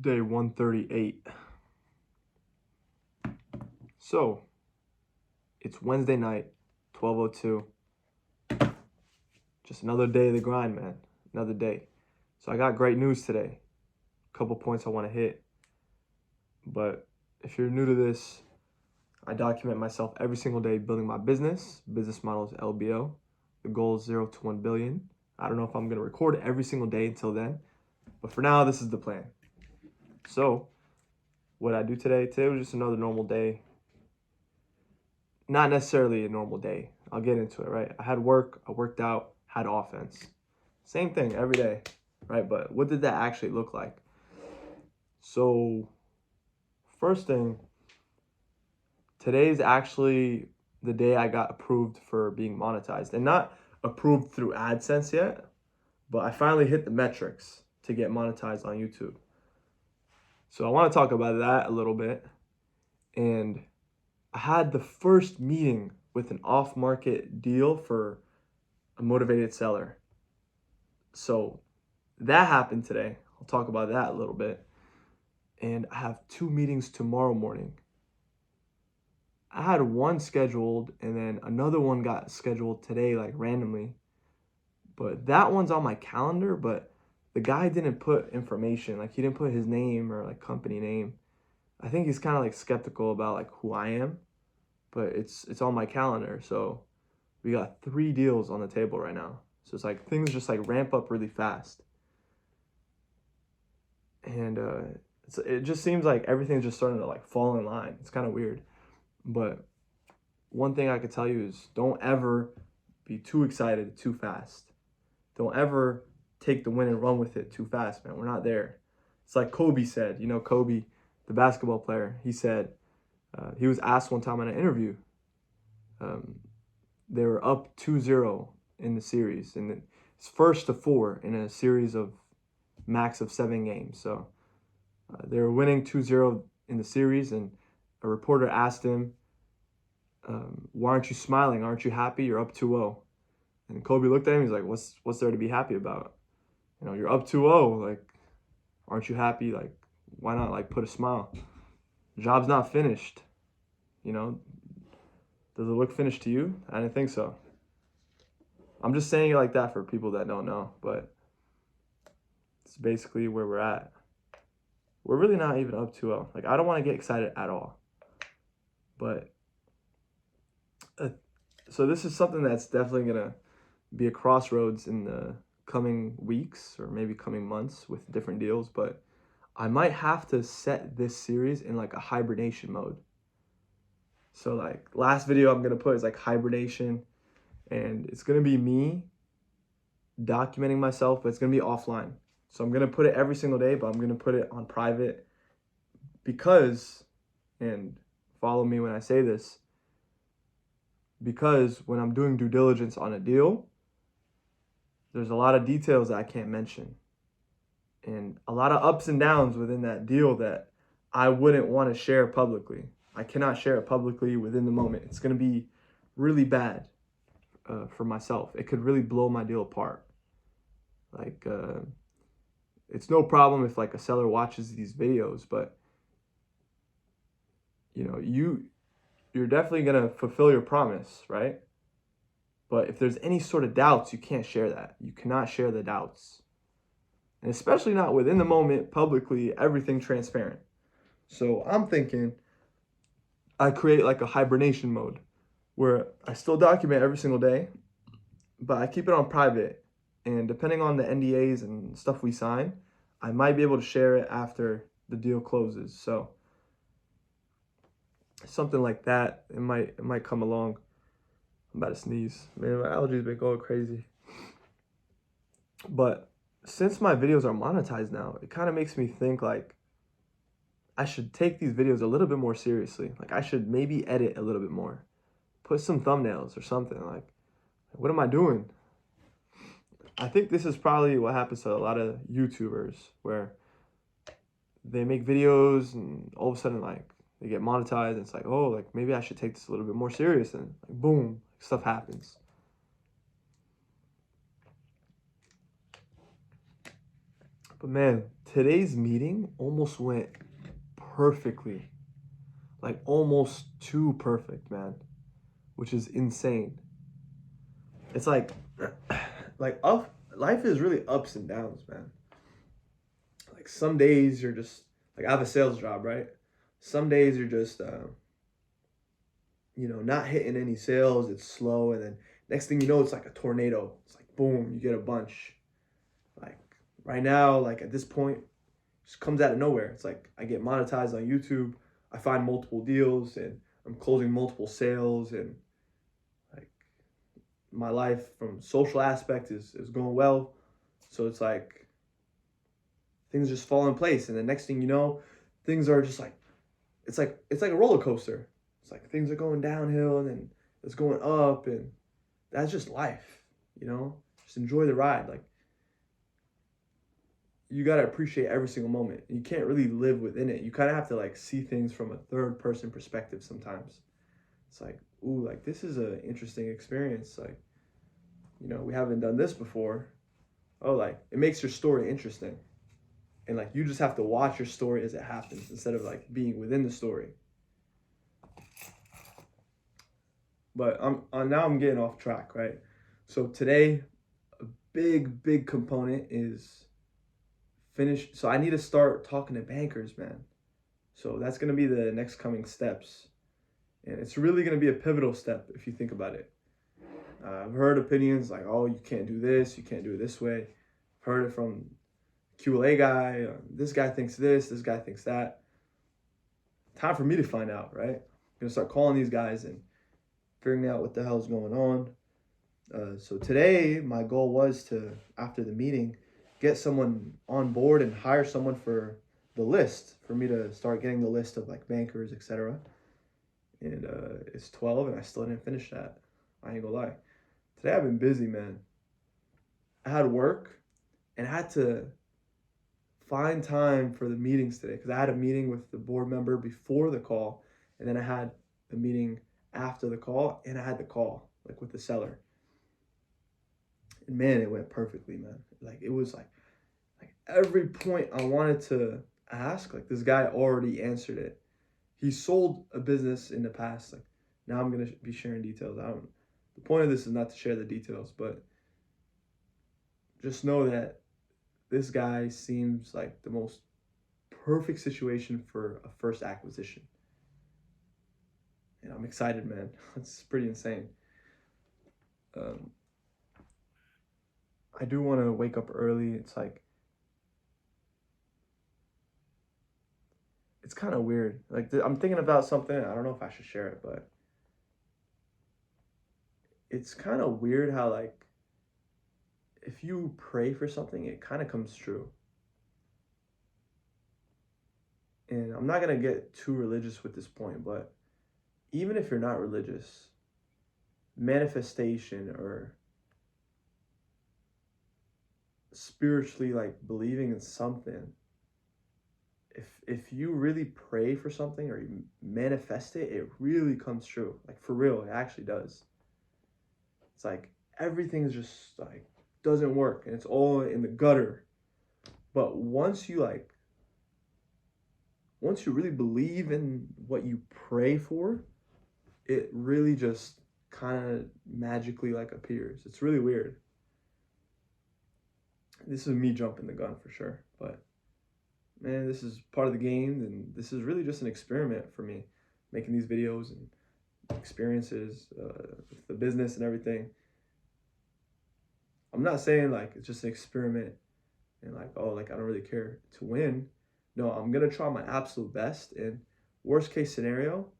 Day 138. So, it's Wednesday night, 12:02. Just another day of the grind, man. Another day. So I got great news today. A couple points I want to hit. But if you're new to this, I document myself every single day building my business. Business model is LBO. The goal is 0 to 1 billion. I don't know if I'm going to record every single day until then. But for now, this is the plan. So, what I do today was just another normal day. Not necessarily a normal day. I'll get into it, right? I had work, I worked out, had offense. Same thing every day, right? But what did that actually look like? So, first thing, today's actually the day I got approved for being monetized. And not approved through AdSense yet, but I finally hit the metrics to get monetized on YouTube. So I want to talk about that a little bit. And I had the first meeting with an off-market deal for a motivated seller. So that happened today. I'll talk about that a little bit. And I have 2 meetings tomorrow morning. I had one scheduled and then another one got scheduled today, like randomly. But that one's on my calendar, but the guy didn't put information. Like he didn't put his name or like company name. I think he's kind of like skeptical about like who I am, but it's on my calendar. So we got 3 deals on the table right now. So it's like things just like ramp up really fast. And it just seems like everything's just starting to like fall in line. It's kind of weird. But one thing I could tell you is don't ever be too excited too fast. Don't ever take the win and run with it too fast, man. We're not there. It's like Kobe said, you know, Kobe, the basketball player, he said, he was asked one time in an interview, they were up 2-0 in the series, and it's first to 4 in a series of max of 7 games. So they were winning 2-0 in the series, and a reporter asked him, why aren't you smiling? Aren't you happy? You're up 2-0. And Kobe looked at him, he's like, what's there to be happy about? You know, you're up 2-0, like, aren't you happy? Like, why not, like, put a smile? Job's not finished, you know? Does it look finished to you? I didn't think so. I'm just saying it like that for people that don't know, but it's basically where we're at. We're really not even up 2-0. Like, I don't want to get excited at all. But, so this is something that's definitely going to be a crossroads in the coming weeks or maybe coming months with different deals. But I might have to set this series in like a hibernation mode. So like last video I'm going to put is like hibernation, and it's going to be me documenting myself, but it's going to be offline. So I'm going to put it every single day, but I'm going to put it on private because, and follow me when I say this, because when I'm doing due diligence on a deal, there's a lot of details that I can't mention and a lot of ups and downs within that deal that I wouldn't want to share publicly. I cannot share it publicly within the moment. It's going to be really bad for myself. It could really blow my deal apart. Like, it's no problem if like a seller watches these videos, but you know, you're definitely going to fulfill your promise, right? But if there's any sort of doubts, you can't share that. You cannot share the doubts. And especially not within the moment, publicly, everything transparent. So I'm thinking I create like a hibernation mode where I still document every single day, but I keep it on private. And depending on the NDAs and stuff we sign, I might be able to share it after the deal closes. So something like that, it might come along. I'm about to sneeze. Man, my allergies been going crazy. But since my videos are monetized now, it kind of makes me think like I should take these videos a little bit more seriously. Like I should maybe edit a little bit more. Put some thumbnails or something. Like, what am I doing? I think this is probably what happens to a lot of YouTubers where they make videos and all of a sudden like they get monetized and it's like, oh, like maybe I should take this a little bit more serious, and like boom, stuff happens. But man, today's meeting almost went perfectly. Like almost too perfect, man. Which is insane. It's like life is really ups and downs, man. Like some days you're just like I have a sales job, right? Some days you're just not hitting any sales, it's slow, and then next thing you know, it's like a tornado. It's like boom, you get a bunch. Like right now, like at this point, it just comes out of nowhere. It's like I get monetized on YouTube, I find multiple deals, and I'm closing multiple sales, and like my life from social aspect is going well. So it's like things just fall in place, and the next thing you know, things are just like it's like a roller coaster. It's like things are going downhill and then it's going up, and that's just life, you know? Just enjoy the ride. Like you got to appreciate every single moment. You can't really live within it. You kind of have to like see things from a third person perspective sometimes. It's like, ooh, like this is an interesting experience. Like, we haven't done this before. Oh, like it makes your story interesting. And like you just have to watch your story as it happens instead of like being within the story. But now I'm getting off track, right? So today, a big component is finish. So I need to start talking to bankers, man. So that's gonna be the next coming steps, and it's really gonna be a pivotal step if you think about it. I've heard opinions like, oh, you can't do this, you can't do it this way. I've heard it from QLA guy. This guy thinks this guy thinks that. Time for me to find out, right? I'm gonna start calling these guys and figuring out what the hell's going on. So today, my goal was to, after the meeting, get someone on board and hire someone for the list, for me to start getting the list of like bankers, etc. And it's 12 and I still didn't finish that. I ain't gonna lie. Today I've been busy, man. I had work and I had to find time for the meetings today because I had a meeting with the board member before the call, and then I had a meeting after the call, and I had the call like with the seller. And man, it went perfectly, man. Like it was like every point I wanted to ask, like this guy already answered it. He sold a business in the past. Like now I'm gonna be sharing details. The point of this is not to share the details, but just know that this guy seems like the most perfect situation for a first acquisition. And I'm excited, man. It's pretty insane. I do want to wake up early. It's kind of weird. Like I'm thinking about something. I don't know if I should share it, but it's kind of weird how like if you pray for something, it kind of comes true. And I'm not going to get too religious with this point, but even if you're not religious, manifestation or spiritually like believing in something, if you really pray for something or you manifest it, it really comes true. Like for real, it actually does. It's like everything's just like doesn't work and it's all in the gutter. But once you really believe in what you pray for, it really just kind of magically like appears. It's really weird. This is me jumping the gun for sure, but man, this is part of the game, and this is really just an experiment for me, making these videos and experiences with the business and everything. I'm not saying like it's just an experiment and like, oh, like I don't really care to win. No, I'm gonna try my absolute best, and worst case scenario,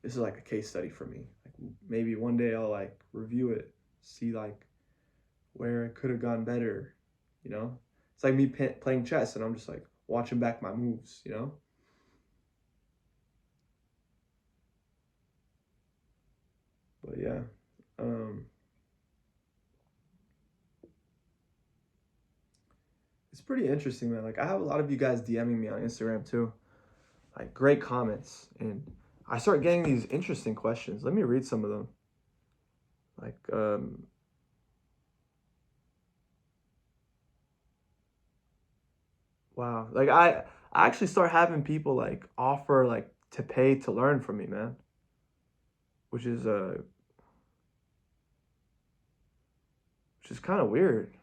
this is like a case study for me. Like maybe one day I'll like review it, see like where it could have gone better, you know? It's like me playing chess and I'm just like watching back my moves, you know? But yeah, it's pretty interesting, man. Like I have a lot of you guys DMing me on Instagram too, like great comments, and I start getting these interesting questions. Let me read some of them. Like, Wow. Like I actually start having people like offer like to pay to learn from me, man. Which is which is kind of weird.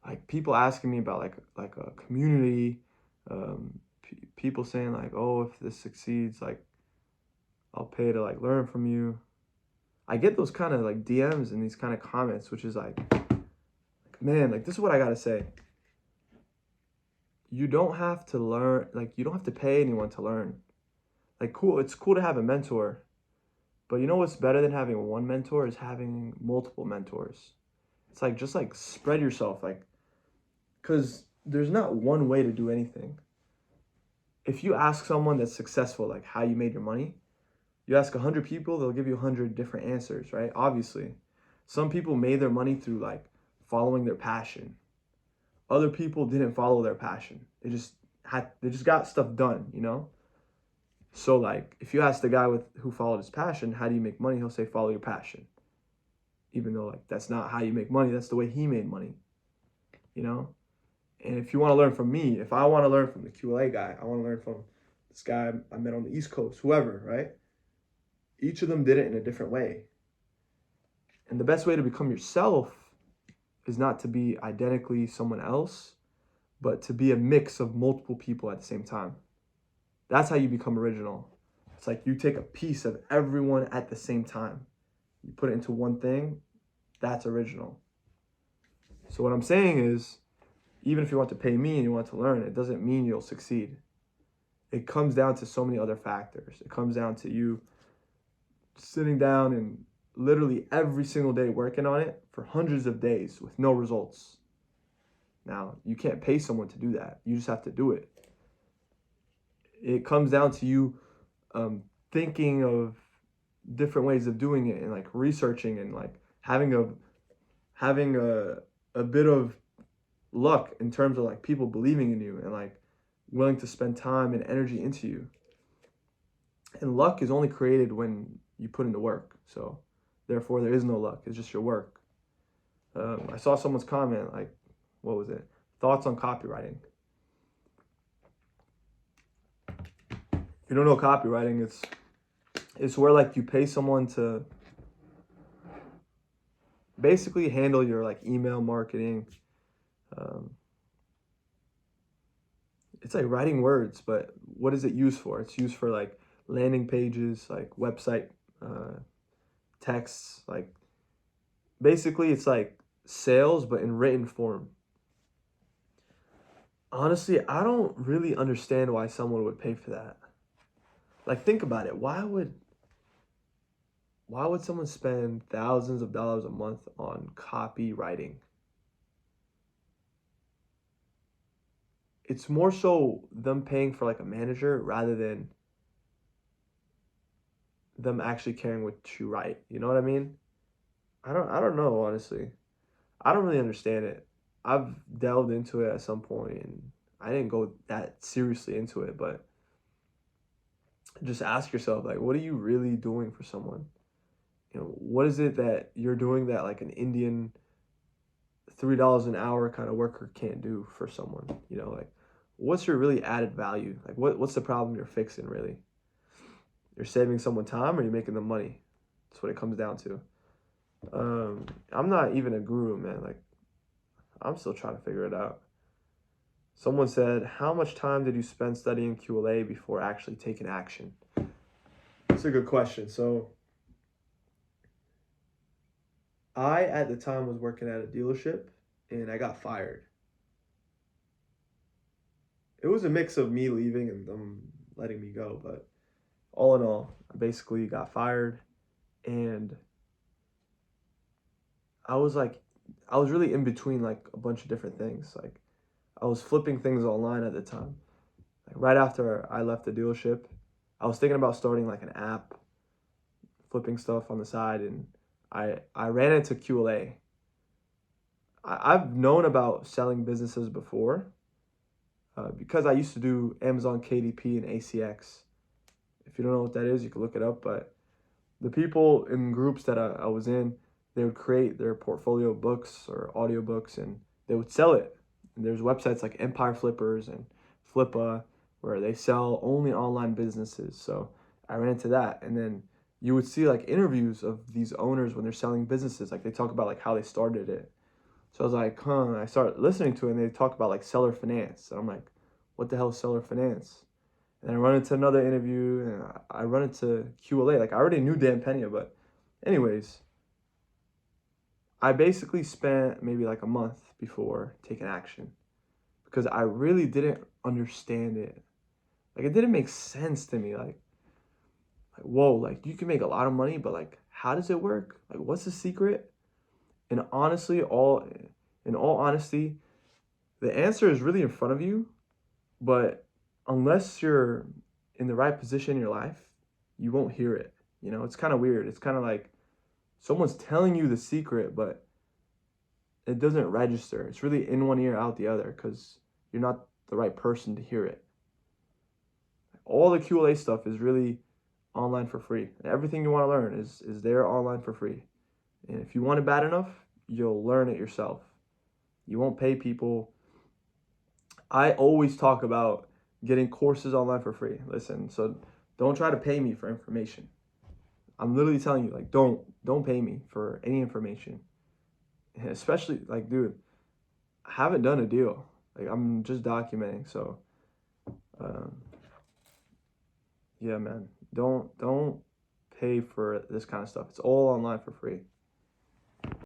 Like people asking me about like a community, people saying like, "Oh, if this succeeds, like I'll pay to like learn from you." I get those kind of like DMs and these kind of comments, which is like, man, like this is what I gotta say. You don't have to learn, like you don't have to pay anyone to learn. Like cool, it's cool to have a mentor, but you know what's better than having one mentor is having multiple mentors. It's like just like spread yourself, like because there's not one way to do anything. If you ask someone that's successful, like how you made your money, you ask 100 people, they'll give you 100 different answers, right? Obviously. Some people made their money through like following their passion. Other people didn't follow their passion. They just got stuff done, you know? So like if you ask the guy with who followed his passion, how do you make money? He'll say follow your passion. Even though like that's not how you make money, that's the way he made money, you know? And if you want to learn from me, if I want to learn from the QLA guy, I want to learn from this guy I met on the East Coast, whoever, right? Each of them did it in a different way. And the best way to become yourself is not to be identically someone else, but to be a mix of multiple people at the same time. That's how you become original. It's like you take a piece of everyone at the same time. You put it into one thing, that's original. So what I'm saying is, even if you want to pay me and you want to learn, it doesn't mean you'll succeed. It comes down to so many other factors. It comes down to you sitting down and literally every single day working on it for hundreds of days with no results. Now, you can't pay someone to do that. You just have to do it. It comes down to you thinking of different ways of doing it and like researching and like having a bit of luck in terms of like people believing in you and like willing to spend time and energy into you. And luck is only created when you put in the work. So therefore there is no luck. It's just your work. I saw someone's comment like, what was it? Thoughts on copywriting. If you don't know copywriting, it's where like you pay someone to basically handle your like email marketing. Um, it's like writing words, but what is it used for? It's used for like landing pages, like website texts, like basically it's like sales but in written form. Honestly, I don't really understand why someone would pay for that. Like think about it. Why would someone spend thousands of dollars a month on copywriting? It's more so them paying for like a manager rather than them actually caring what you write. You know what I mean? I don't know, honestly. I don't really understand it. I've delved into it at some point and I didn't go that seriously into it, but just ask yourself like what are you really doing for someone? You know, what is it that you're doing that like an Indian $3 an hour kind of worker can't do for someone? You know, like what's your really added value? Like what's the problem you're fixing really? You're saving someone time or you're making them money? That's what it comes down to. I'm not even a guru, man. Like I'm still trying to figure it out. Someone said, "How much time did you spend studying QLA before actually taking action?" That's a good question. So I at the time was working at a dealership and I got fired. It was a mix of me leaving and them letting me go, but all in all, I basically got fired and I was like I was really in between like a bunch of different things. Like I was flipping things online at the time. Like right after I left the dealership, I was thinking about starting like an app, flipping stuff on the side, and I ran into QLA. I've known about selling businesses before because I used to do Amazon KDP and ACX. If you don't know what that is, you can look it up. But the people in groups that I was in, they would create their portfolio books or audiobooks and they would sell it. And there's websites like Empire Flippers and Flippa where they sell only online businesses. So I ran into that. And then you would see like interviews of these owners when they're selling businesses. Like they talk about like how they started it. So I was like, huh. And I started listening to it and they talk about like seller finance. And I'm like, what the hell is seller finance? And I run into another interview and I run into QLA. Like I already knew Dan Pena, but anyways, I basically spent maybe like a month before taking action because I really didn't understand it. Like it didn't make sense to me. Like whoa, like you can make a lot of money, but like how does it work? Like what's the secret? And honestly, in all honesty, the answer is really in front of you, but unless you're in the right position in your life, you won't hear it. You know, it's kind of weird. It's kind of like someone's telling you the secret, but it doesn't register. It's really in one ear, out the other, because you're not the right person to hear it. All the QLA stuff is really online for free. Everything you want to learn is there online for free. And if you want it bad enough, you'll learn it yourself. You won't pay people. I always talk about getting courses online for free. Listen, so don't try to pay me for information. I'm literally telling you, like, don't pay me for any information. Especially like, dude, I haven't done a deal. Like I'm just documenting. So um, yeah, man, don't pay for this kind of stuff. It's all online for free.